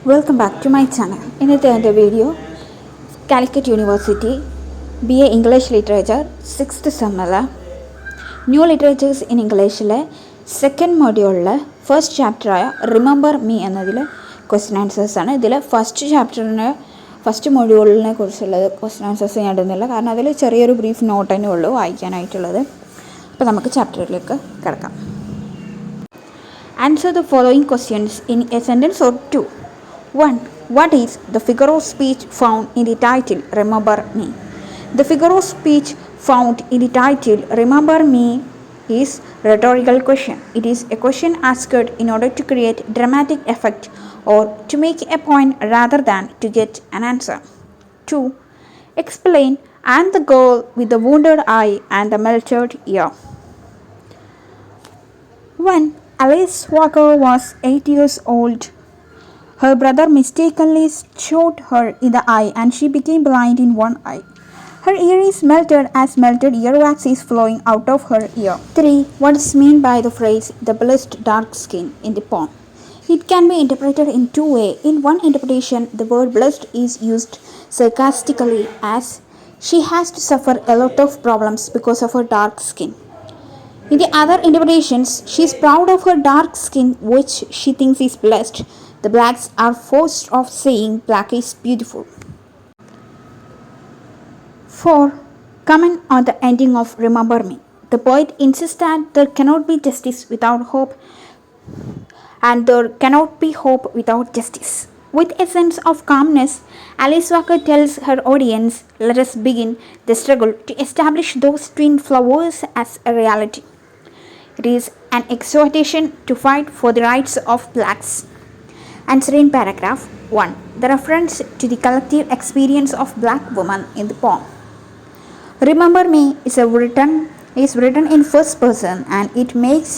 Welcome back to my channel. ഇന്നത്തെ എൻ്റെ video Calicut university BA English literature 6th സെമ്മിലെ new literatures in ഇംഗ്ലീഷിലെ second മൊഡ്യൂളിലെ ഫസ്റ്റ് ചാപ്റ്ററായ റിമെമ്പർ മീ എന്നതിൽ ക്വസ്റ്റ്യൻ ആൻസേഴ്സ് ആണ്. ഇതിൽ ഫസ്റ്റ് മൊഡ്യൂളിനെ കുറിച്ചുള്ളത് ക്വസ്റ്റ്യൻ ആൻസേഴ്സ് ഞാൻ ഇടുന്നില്ല, കാരണം അതിൽ ചെറിയൊരു ബ്രീഫ് നോട്ട് തന്നെ ഉള്ളൂ വായിക്കാനായിട്ടുള്ളത്. അപ്പോൾ നമുക്ക് ചാപ്റ്ററിലേക്ക് കിടക്കാം. Answer the following questions in a sentence or two. 1. What is the figure of speech found in the title Remember Me? The figure of speech found in the title Remember Me is rhetorical question. It is a question asked in order to create dramatic effect or to make a point rather than to get an answer. 2. Explain and the girl with the wounded eye and the melted ear. 1. Alice Walker was 8 years old. Her brother mistakenly shot her in the eye and she became blind in one eye. Her ear is melted as melted earwax is flowing out of her ear. 3. What is meant by the phrase the blessed dark skin in the poem? It can be interpreted in two ways. In one interpretation, the word blessed is used sarcastically as she has to suffer a lot of problems because of her dark skin. In the other interpretations, she is proud of her dark skin, which she thinks is blessed. The blacks are forced of saying black is beautiful. 4. Comment on the ending of Remember Me. The poet insists that there cannot be justice without hope, and there cannot be hope without justice. With a sense of calmness, Alice Walker tells her audience, let us begin the struggle to establish those twin flowers as a reality. It is an exhortation to fight for the rights of blacks. Answer in paragraph 1. The reference to the collective experience of black women in the poem. Remember Me is written in first person and it makes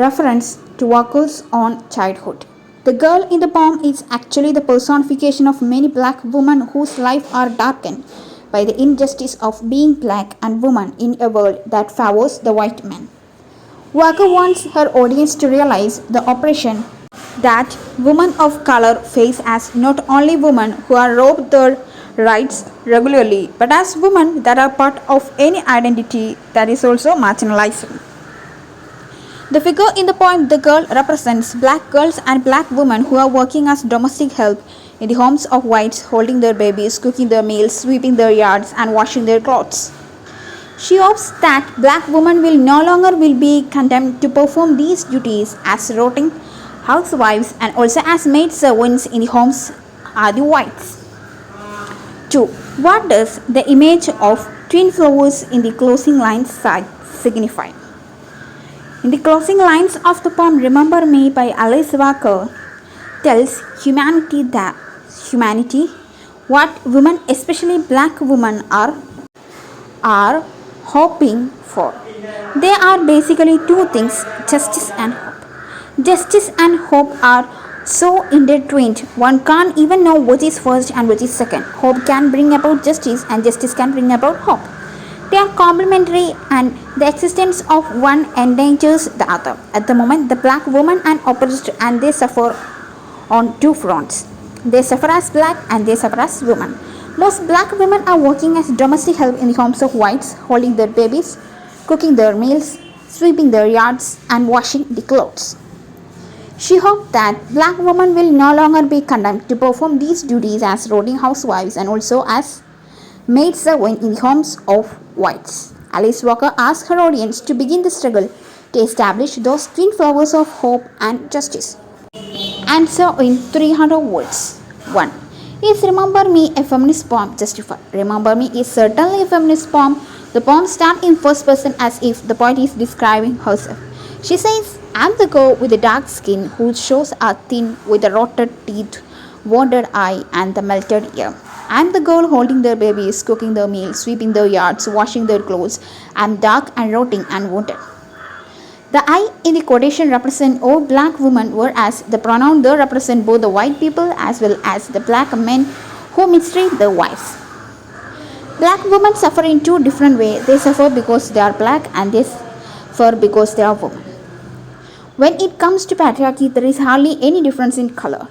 reference to Walker's own childhood. The girl in the poem is actually the personification of many black women whose lives are darkened by the injustice of being black and woman in a world that favors the white man. Walker wants her audience to realize the oppression that women of color face as not only women who are robbed their rights regularly, but as women that are part of any identity that is also marginalized. The figure in the poem, the girl, represents black girls and black women who are working as domestic help in the homes of whites, holding their babies, cooking their meals, sweeping their yards, and washing their clothes. She hopes that black women will no longer be condemned to perform these duties as rotting housewives and also as maid servants in the homes are the whites. 2. What does the image of twin flowers in the closing lines signify? In the closing lines of the poem Remember Me by Alice Walker tells humanity what women, especially black women, are hoping for. They are basically two things, justice and hope. Justice and hope are so intertwined, one can't even know which is first and which is second. Hope can bring about justice and justice can bring about hope. They are complementary and the existence of one endangers the other. At the moment, the black women are oppressed and they suffer on two fronts. They suffer as black and they suffer as women. Most black women are working as domestic help in the homes of whites, holding their babies, cooking their meals, sweeping their yards, and washing the clothes. She hoped that black women will no longer be condemned to perform these duties as rotting housewives and also as maid servant in the homes of whites. Alice Walker asked her audience to begin the struggle to establish those twin flowers of hope and justice. Answer in 300 words. 1. Is Remember Me a feminist poem? Justified. Remember Me is certainly a feminist poem. The poem starts in first person as if the poet is describing herself. She says, I'm the girl with the dark skin whose shores are thin with the rotted teeth, wounded eye and the melted ear. I'm the girl holding their babies, cooking their meals, sweeping their yards, washing their clothes. I'm dark and rotting and wounded. The I in the quotation represent all black women, whereas the pronoun there represent both the white people as well as the black men who mistreat their wives. Black women suffer in two different ways. They suffer because they are black and they suffer because they are women. When it comes to patriarchy, there is hardly any difference in color.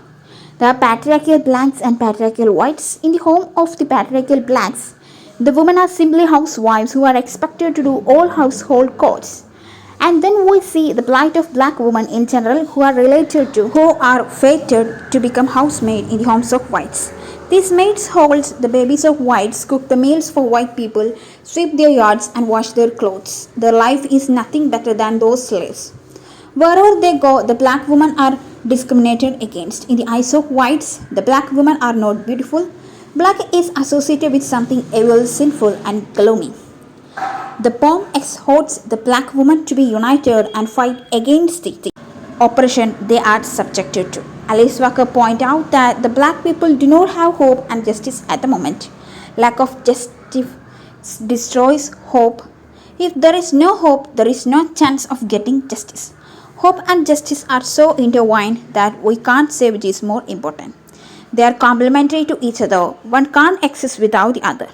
There are patriarchal blacks and patriarchal whites. In the home of the patriarchal blacks, the women are simply housewives who are expected to do all household chores. And then we see the plight of black women in general who are fated to become housemaid in the homes of whites. These maids hold the babies of whites, cook the meals for white people, sweep their yards and wash their clothes. Their life is nothing better than those slaves. Wherever they go, the black women are discriminated against. In the eyes of whites, the black women are not beautiful. Black is associated with something evil, sinful, and gloomy. The poem exhorts the black women to be united and fight against the oppression they are subjected to. Alice Walker points out that the black people do not have hope and justice at the moment. Lack of justice destroys hope. If there is no hope, there is no chance of getting justice. Hope and justice are so intertwined that we can't say which is more important. They are complementary to each other. One can't exist without the other.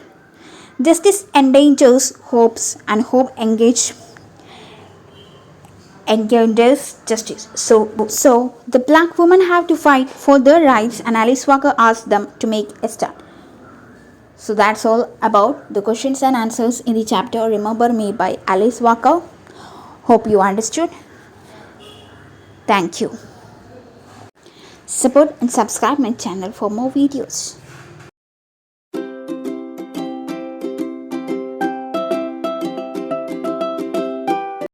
Justice endangers hopes and hope engenders justice. So the black women have to fight for their rights, and Alice Walker asks them to make a start. So that's all about the questions and answers in the chapter Remember Me by Alice Walker. Hope you understood. Thank you. Support and subscribe my channel for more videos.